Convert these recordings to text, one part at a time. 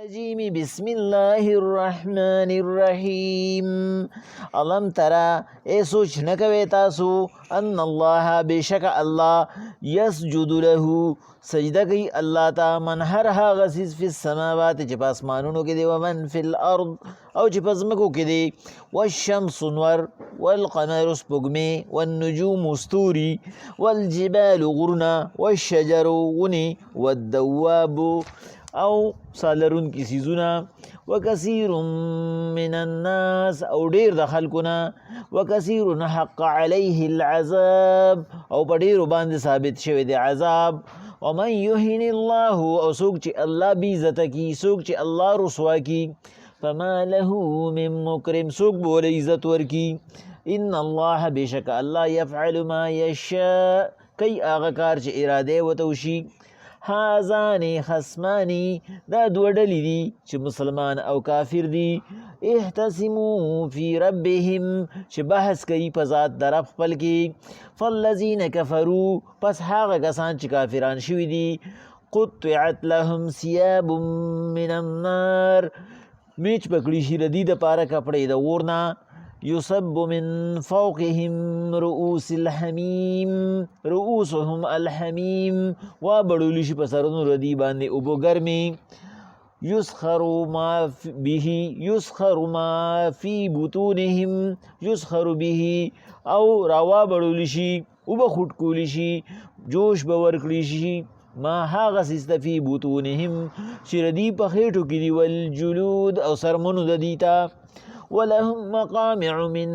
الرجيم بسم الله الرحمن الرحيم علم ترى اے سوچ نکوے تاسو ان اللہ بشک اللہ یسجد له سجدہ کی اللہ تا من ہر ہا غسیز فی السماوات چی پاسمانونو کی دے ومن فی الارض او چی پزمکو کی دے والشمس نور والقمر سپگمے والنجوم استوری والجبال غرنا والشجر غنی والدواب او سالرون کی سیزونا وکثیر من الناس او دیر د خلقنا وکثیر حق علیه العذاب او په ډیرو باندې ثابت شوی دی عذاب ومن یهن الله او څوک چې الله بی عزت کی څوک چې الله رسوا کی فما له من مکرم څوک به ورته عزت ورکی ان الله بشک الله یفعل ما یشاء کوي هغه کار چې اراده ورته وشي هازانی خصمانی دا دو ډلې دي چې مسلمان او کافر دي احتسمو فی ربهم چې بحث کوي په ذات د رب خپل کې فالذین کفروا پس هغه کسان چې کافران شوي دي قطعت لهم ثياب من النار میچ پکړي شي د دې دپاره کپړې د اور نه يصب من فوقهم رؤوس الحميم رؤوسهم الحميم وابړول شي په سرونو ردی باندې اوبو ګرمي يسخر ما في بطونهم يسخر به او روا بړول شي اوبه خټ کول شي جوش به ورکړي شي ما هاغه سیسته فی بطونهم چې ردی په خېټو کې دی والجلود او سرمنو د دیتا ولهم مقامع من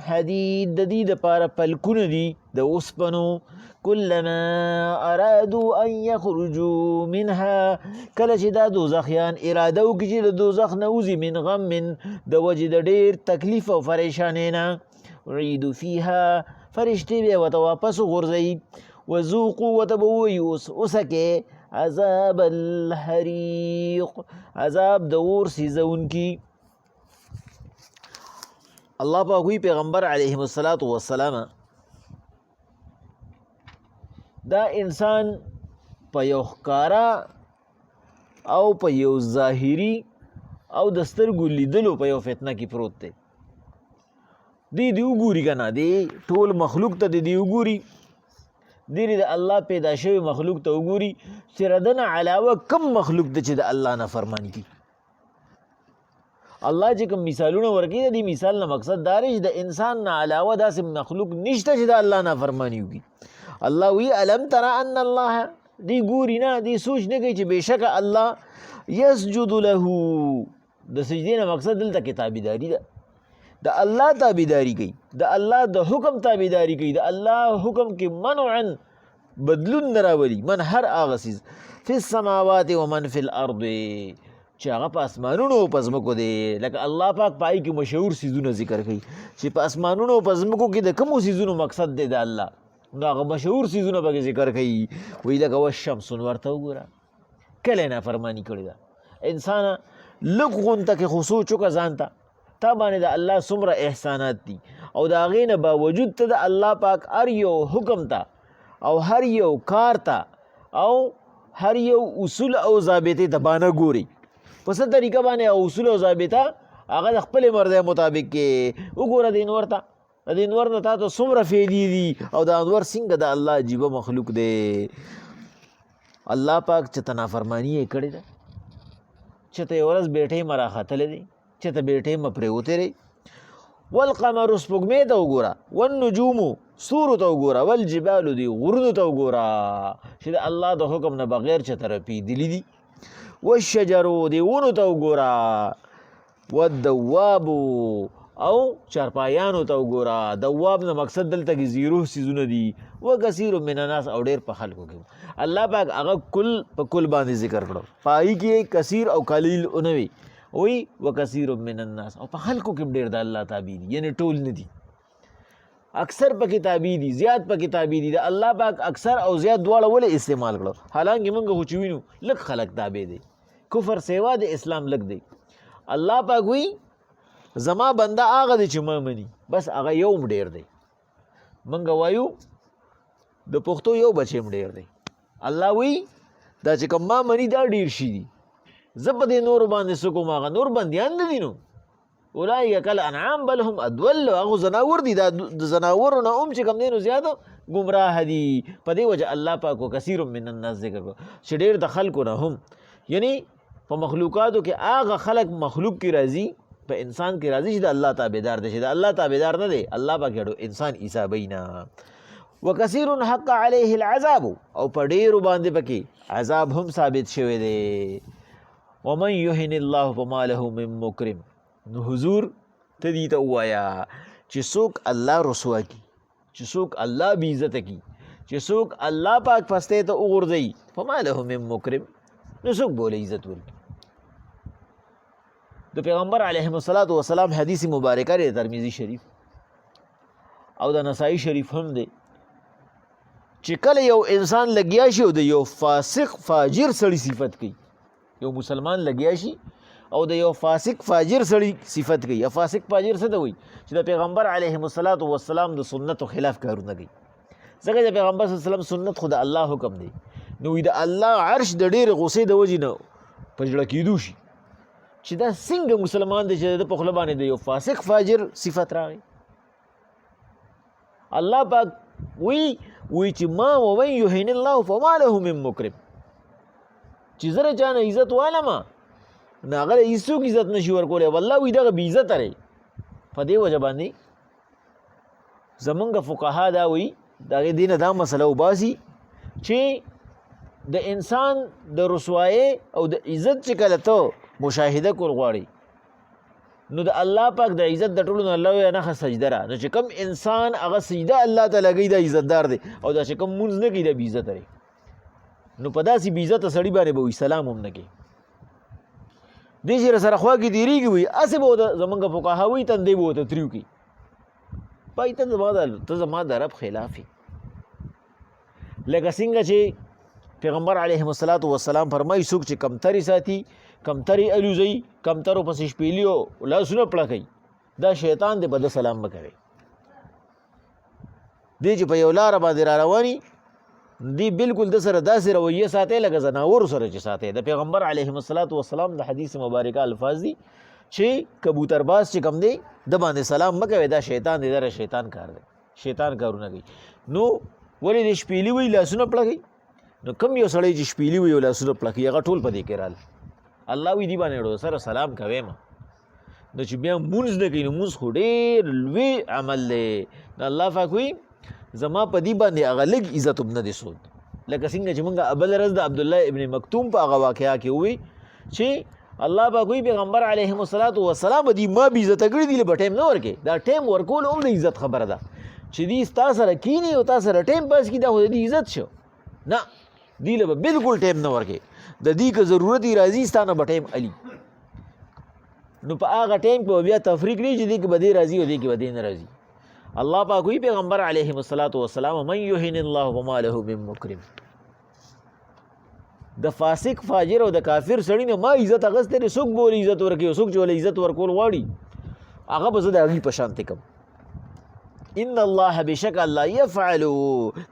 حدید د دې دپاره پلکونه دي د اوسپنو کلما ارادو ان یخرجوا منها کله چې دا دوزخیان اراده وکړي چې د دوزخ نه وځي من غم د وجې د ډېر تکلیف او پریشانۍ نه اعیدوا فیها فرشتې به ورته واپس وغورځوي وذوقوا ورته به ووایي اوسکې عذاب الحریق عذاب د اور سیزونکي الله پاک وی پیغمبر علیه السلام دا انسان په یو ښکارا او په یو ظاهري او د سترګو لیدلو په یو فتنه کې پروت دی دی وګوري که نه دی ټول مخلوق ته دی وګوري دی د الله پیدا شوی مخلوق ته وګوري چې ردنه علاوه کم مخلوق دی چې د الله نه فرمانی کی الله چې کوم مثالونه ورکوي د دې مثال نه مقصد دا دی چې د انسان نه علاوه داسې مخلوق نشته چې د الله نافرماني وکړي الله وی الم ترى ان الله دی ګوري نه دی سوچ نه کوي چې بېشکه الله یسجد له د سجدې نه مقصد دلته کې تابعداري ده د الله تابعداري کوي د الله د حکم تابعداري کوي د الله حکم کې منعا بدلون نه راولي من هر هغه څیز فی السماوات ومن فی الارض چې هغه په اسمانونو او په ځمکو دی لکه الله پاک په هغې کې مشهور څیزونه ذکر کوي چې په اسمانونو او په ځمکو کې د کومو څیزونو مقصد دی د الله نو هغه مشهور څیزونه پکې ذکر کوي وایي لکه والشمس ورته وګوره کله یې نافرماني کړې ده انسانه لږ غونته کې خو سوچ وکړه ځان ته تا باندې د الله څومره احسانات دي او د هغې نه باوجود ته د الله پاک هر یو حکم ته او هر یو کار ته او هر یو اصول او ضابطې ته باندې ګوري په څه طریقه باندې اصول او ضابطه هغه د خپلې مرضۍ مطابق کې وګوره د انور ته د انور نه تا ته څومره فایدې دي او د انور څنګه د الله عجیبه مخلوق دی الله پاک چې ته نافرماني یې کړې ده چې ته یې ورځ بیټۍ مه راختلی دی چې ته بیټۍ مه پرېوتی دی والقمر سپوږمۍ ته وګوره والنجومو ستورو ته وګوره والجبالو دی غرونو ته وګوره چې د الله د حکم نه بغیر چې ته رپېدلي دي والشجرو دی ونو ته وګوره والدواب او چارپایانو ته وګوره دواب نه مقصد دلته کې زیرو څیزونه دي وکثیر من الناس او ډېر په خلکو کې الله پاک هغه کل په کل باندې ذکر کړو په هغې کې کثیر او قلیل ونه وي وی وکثیر من الناس او په خلکو کې ډېر د الله تابع دي یعنی ټول نه دي اکثر پکې تابع دي زیات پکې تابع دي د الله پاک اکثر او زیات دواړه ولې استعمال کړو حالانکه موږ خو چې وینو لږ خلک تابع دي کفر سیوا د اسلام لږ دی الله پاک وی زما بنده هغه دی چې ما مني بس هغه یو م ډېر دی موږ وایو د پښتو یو بچی م ډېر دی الله وی دا چې کوم ما مني دا ډېر شي دي زه په دې نورو باندې څه کوم هغه نور بندیان نه دي نو اولئک کالانعام بل هم اضل هغه زناور دي دا د زناورو نه هم چې کوم دی نو زیاده ګمراه دي په دې وجه الله پاک کثیر من الناس ذکر کړو چې ډېر د خلکو نه هم یعنی په مخلوقاتو کې هغه خلق مخلوق کې راځي په انسان کې راځي چې د الله تابعدار دی چې د الله تابعدار نه دی الله پاک یې انسان حسابینا وکثیر حق علیه العذاب او په ډېرو باندې پکې عذاب هم ثابت شوی دی ومن یهن الله فما له من مکرم نو حضور ته دې ته ووایه چې څوک الله رسوا کي چې څوک الله بې عزته کي چې څوک الله پاک پستې ته وغورځوي فما له من مکرم نو څوک بوله عزت ورکړي د پیغمبر علیه الصلاة والسلام حدیث مبارکه دی ترمذی شریف او د نسائی شریف هم دی چې کله یو انسان لګیا شي او د یو فاسق فاجر سړي صفت کوي یو مسلمان لګیا شي او د یو فاسق فاجر سړي صفت کوي یا فاسق فاجر څه ته وایي چې د پیغمبر علیه الصلاة والسلام د سنتو خلاف کارونه کوي ځکه د پیغمبر صلی الله علیه وسلم سنت خو د الله حکم دی نو د الله عرش د ډېرې غصې د وجې نه په زړه کېدو شي چې دا څنګه مسلمان دی چې د په خوله باندې د یو فاسق فاجر صفت راغی الله پاک وی چې ما ومن یهن الله فما له من مکرم چې زه د چا نه عزت والم نو هغه له هېڅوک عزت نشي ورکولی والله وایي دغه بې عزته دی په دې وجه باندې زمونږ فقها دا وایي د هغې دې نه دا مسله وباسي چې د انسان د رسوایۍ او د عزت چې کله ته مشاهده کول غواړي نو د الله پاک د عزت د ټولو نه الله وایي نښه سجده را نو چې کوم انسان هغه سجده الله ته لګوي دا عزتدار دی او دا چې کوم مونځ نه کوي دا بې عزته دی نو په داسې بې عزته سړي باندې به وایي سلام هم نه کوي دې چې سره خوا کې تېرېږي وایي هسې به ورته زمونږ فقها وایي تندی به ورته تریو کړي پای ته زما د رب خلاف یې لکه څنګه چې پیغمبر علیه الصلاة والسلام فرمایي څوک چې کمترې ساتي کمترې الوزوي کمترو پسې شپېلي او لاسونه پړکوي دا شیطان دی په ده سلام مه کوئ دی چې په یو لاره باندې را رواني دی بالکل د سره داسې رویه ساتي لکه زناورو سره چې ساتي د پیغمبر علیه الصلاة والسلام د حدیث مبارکه الفاظ دي چې کبوترباز چې کوم دی د باندې سلام مه کوئ دا شیطان دی دا شیطان کار دی شیطان کارونه کوي نو ولې د شپېلي وایي لاسونه پړکوي نو کوم یو سړی چې شپېلي وایي او لاسونه پړکوي هغه ټول په دې کې رال الله وایي دې باندې سره سلام کوې ما نو چې بیا مونځ نه کوي نو مونځ خو ډېر لوی عمل دی نو الله پاک وایي زما په دې باندې هغه لږ عزت هم نه دی سود لکه څنګه چې مونږ بله ورځ د عبدالله ابن مکتوم په هغه واقعه کې ووایي چې الله پاک وایي پیغمبر علیه الصلاة والسلام دې ما بې عزته کړي دي به ټایم نه ورکوې دا ټایم ورکول هم د عزت خبره ده چې دې ستا سره کینی او تا سره ټایم پاس کړي دا خو د دې عزت شو نه دې له به بالکل ټایم نه ورکوې د دې که ضرورت یې راځي ستا نه به ټایم علي نو په هغه ټایم کې به بیا تفریق نه چې دې کې به دې راځي او دې کې به دې نه راځي الله پاک وایي پیغمبر علیه الصلاة والسلام من یهن الله فما له من مکرم د فاسق فاجر او د کافر سړي نه ما عزت اخیستی دی څوک به ولې عزت ورکوي څوک چې ولې عزت ورکول غواړي هغه به زه د هغوی په شانتې کوم ان الله بشک الله یفعلو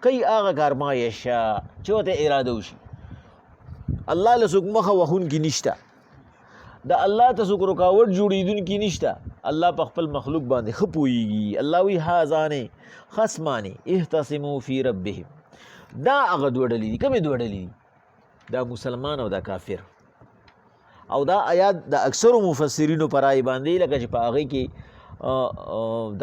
کوي هغه کار ما یشا چې ورته اراده وشي الله له څوک مخه وهونکي نشته د الله ته څوک رکاوټ جوړېدونکي نشته الله په خپل مخلوق باندې ښه پوهېږي الله وایي هذان خصمان اختصموا فی ربهم دا هغه دوه ډلې دي کومې دوه ډلې دي دا مسلمان او دا کافر او دا آیات د اکثرو مفسرینو پر رایې باندې لکه چې په هغې کې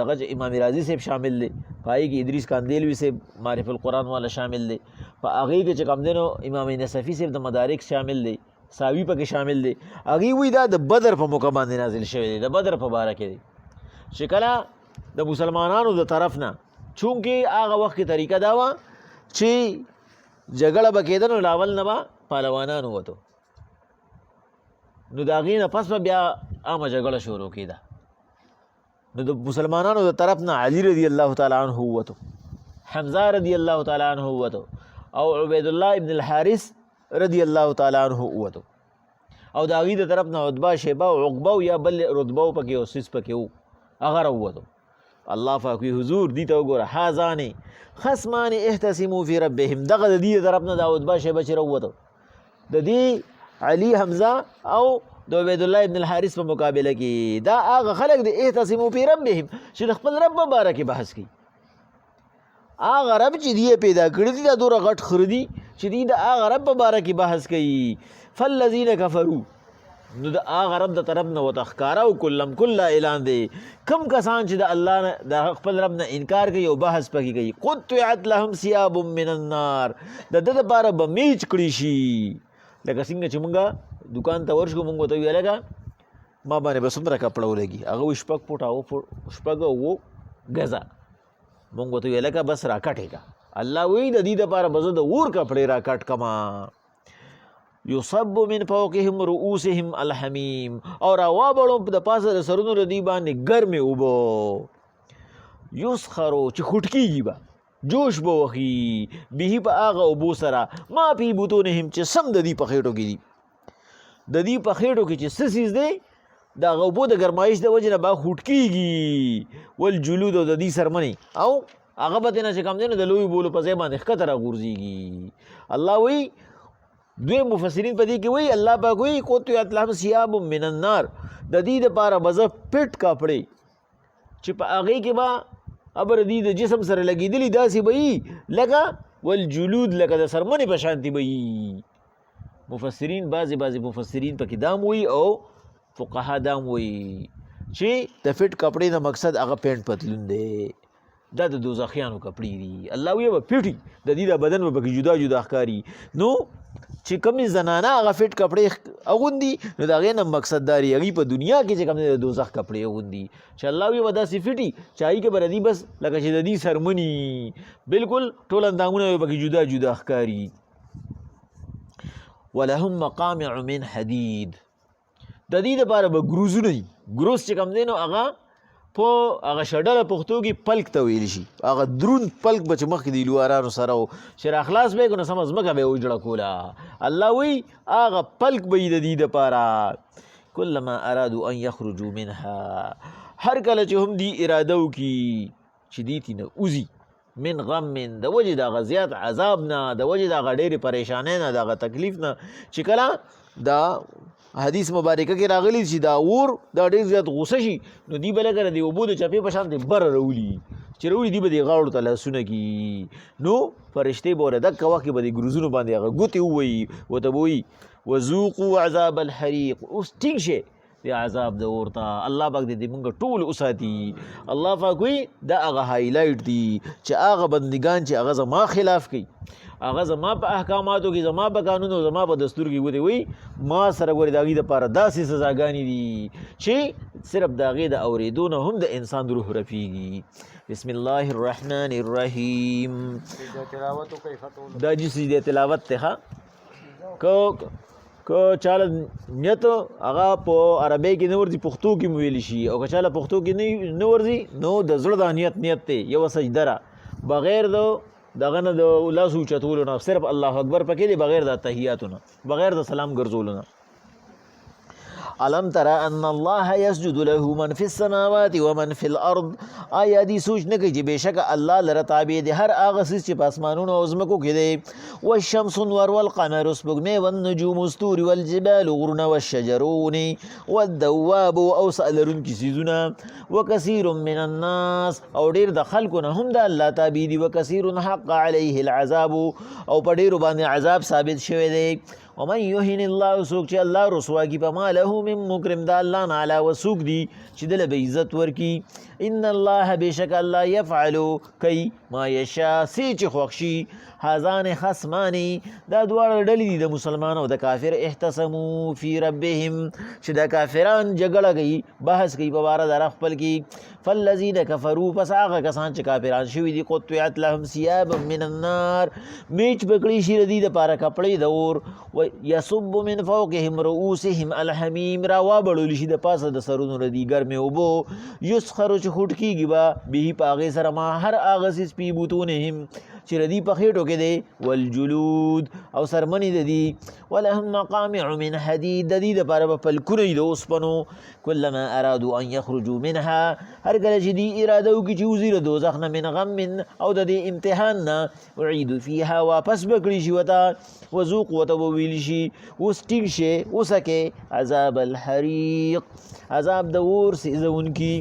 دغه امام رازي صاحب شامل دی په هغې کې ادریس کاندیلوي صاحب معرف القرآن والا شامل دی په هغې کې چې کوم دی نو امام نصفي صاحب د مدارک شامل دی ساوي پکې شامل دی هغې وایي دا د بدر په موقع باندې نازل شوی دی د بدر په باره کې دی چې کله د مسلمانانو د طرف نه چونکې هغه وخت کې طریقه دا وه چې جګړه به کېده نو لاول نه به پهلوانان ووتو نو د هغې نه پس به بیا عامه جګړه شروع کېده نو د مسلمانانو د طرف نه علي رضی الله تعالی عنه ووتو حمزه رضی الله تعالی عنه ووتو او عبید الله ابن الحارث رضی الله تعالی عنه ووتو او د هغې د طرف نه عتبه شیبه او عقبه یا بل رتبه پکې او سیس پکې و هغه راووتو الله پاک وی حضور دې ته وګوره هذان خصمان اختصموا فی ربهم دغه د دې طرف نه د عتبه شیبه چې راووتو د دې علي حمزه او د عبید الله ابن الحارث په مقابله کې دا هغه خلک دي اعتصموا فی ربهم چې د خپل رب مبارک بحث کوي هغه رب چې دی پیدا کړی دی دا دوره غټ خردي چې دی د هغه رب مبارک بحث کوي فالذین کفروا نو د هغه رب د طرف نه ورته ښکاره او کلم کله اعلان دی کم کسان چې د الله نه د خپل رب نه انکار کوي او بحث پکې کوي قطعت لهم ثياب من النار د ده دپاره به میچ کړي شي لکه څنګه چې مونږ دکان ته ورشو مونږ ورته ویل لکه ما باندې به څومره کپړه ولګي هغه وایي شپږ فوټه شپږ اوه ګزه مونږ ورته ویل لکه بس راکټې کا الله وایي د دې دپاره به زه د اور کپړې راکټ کما یصب من فوقهم رؤوسهم الحمیم او راوابړو د پاسه د سرونو د دوی باندې ګرمې اوبه یسخرو چې خوټکېږي به جوش به وخي به په هغه اوبو سره ما فی بطونهم چې سم د دې په خېټو کې دي د دې په خېټو کې چې څه څیز دی د هغه اوبو د ګرمایش د وجې نه به خوټکېږي والجلود او د دې څرمنې او هغه به تېنه چې کوم دی نو د لویو بولو په ځای باندې ښکته راغورځېږي الله وایي دوی مفسرین په دې کې وایي الله پاک وایي قطعت لهم ثياب من النار د دې دپاره به زه پټ کپړې چې په هغې کې به ابر دې د جسم سره لګېدلي داسې به وي لکه والجلود لکه د څرمنې په شانتې به وي مفسرین بعضې مفسرین پکې دام وایي او فقها دام وایي چې د فټ کپړې نه مقصد هغه پینټ پتلون دی دا د دوزخیانو کپړې دي الله وایي به پټي د دې د بدن به پکې جدا جدا ښکاري نو چې کومې زنانه هغه فټ کپړې اغوندي نو د هغې نه مقصد دا دی هغوی په دنیا کې چې کوم دی د دوزخ کپړې اغوندي چې الله وایي به داسې فټي چې هغوی کې به ردي بس لکه چې د دې سرمني بلکل ټول اندامونه به پکې جدا جدا ښکاري ولهم مقامع من حدید د دې دپاره به ګروزونه وي ګروز چې کوم دی نو هغه په هغه شډله پښتو کې پلک ته ویل شي هغه دروند پلک به چې مخکې د لوارانو سره و چې راخلاص به یې کړو نو سمه ځمکه به یې وجړه کوله الله وایي هغه پلک به یې د دې دپاره کلما ارادو ان یخرجو منها هر کله چې هم دې اراده وکړي چې دې تېنه وځي من غم من د وجې د هغه زیات عذاب نه د وجې د هغه ډېرې پریشانۍ نه د هغه تکلیف نه چې کله دا حدیث مبارکه کې راغلی چې دا اور دا ډېر زیات غوسه شي نو دوی به لکه د اوبو د چپې په شان بره راولي چې راولي دوی به دې غاړو ته لاسونه کي نو فرشتې به ورته دقه وخت کې به د ګروزونو باندې هغه ګوتې ووایي ورته به وایي وذوقوا عذاب الحریق اوس ټینګ شئ د عذاب د اور ته الله پاک دې موږ ټول وساتي الله پاک وایي دا هغه هایلایټ دي چې هغه بندګان چې هغه زما خلاف کوي هغه زما په احکاماتو کې زما په قانونو زما په دستور کې ګوتې وایي ما سره ګورې د هغې دپاره داسې سزاګانې دي چې صرف د هغې د اورېدو نه هم د انسان روح رفیږي بسم الله الرحمن الرحیم دا جس دی تلاوت ته ښه که چاله نیت هغه په عربی کې نه ورځي پښتو کې مو ویلی شي او که چاله پښتو کې نه ورځي نو د زړه دا نیت دی یوه سجده را بغیر د دغه نه د لاسو اوچتولو نه صرف الله اکبر پکې دی بغیر د تحیاتو نه بغیر د سلام ګرځولو نه علم ترى ان الله يسجد له من في السماوات ومن في الارض آیا دی سوچ نه کوي چې بېشکه الله لره تابع دی هر هغه څیز چې په اسمانونو او ځمکو کې دی والشمس نور والقمر سپوږمۍ والنجوم ستوري والجبال غرونه والشجرون والدواب او سألرونکي څیزونه وکثیر من الناس او ډېر د خلکو نه هم د الله تابع دي وکثیر حق علیه العذاب او په ډېرو باندې عذاب ثابت شوی دی ومن یهن الله سوک چې الله رسوا کی پما له من مکرم دا الله نه علاوه سوک دی چې دله به عزت ورکی ان الله بشک الله یفعلو کوي ما یشاء سی چې خوښ شي هذان خصمانی دا دواړه ډلې دي د مسلمان او د کافر احتسمو فی ربهم چې د کافران جګړه کوي بحث کوي په باره د رب خپل کې فالذین کفروا پس هغه کسان چې کافران شوي دي قطعت لهم ثياب من النار میچ پکړي شي د دې دپاره کپړې د اور یصب من فوقهم رؤوسهم الحمیم را وابړول شي د پاسه د سرونو د دې ګرمې اوبو یسخرو چې خوټ کېږي به به په هغې سره ما هر هغه څیز فی بطونهم چې د دوی په خېټو کې دی والجلود او څرمنې د دي ولهم مقامع من حدید د دې دپاره به پلکونه وي د اوسپنو کلما ارادو ان یخرجوا منها هر کله چې دوی اراده وکړي چې وځي له دوزخ نه من غم او د دې امتحان نه اعیدو فیها واپس به کړي شي ورته وذوق ورته به ویلی شي اوس ټینګ شي وڅکې عذاب الحریق عذاب د اور سېځونکي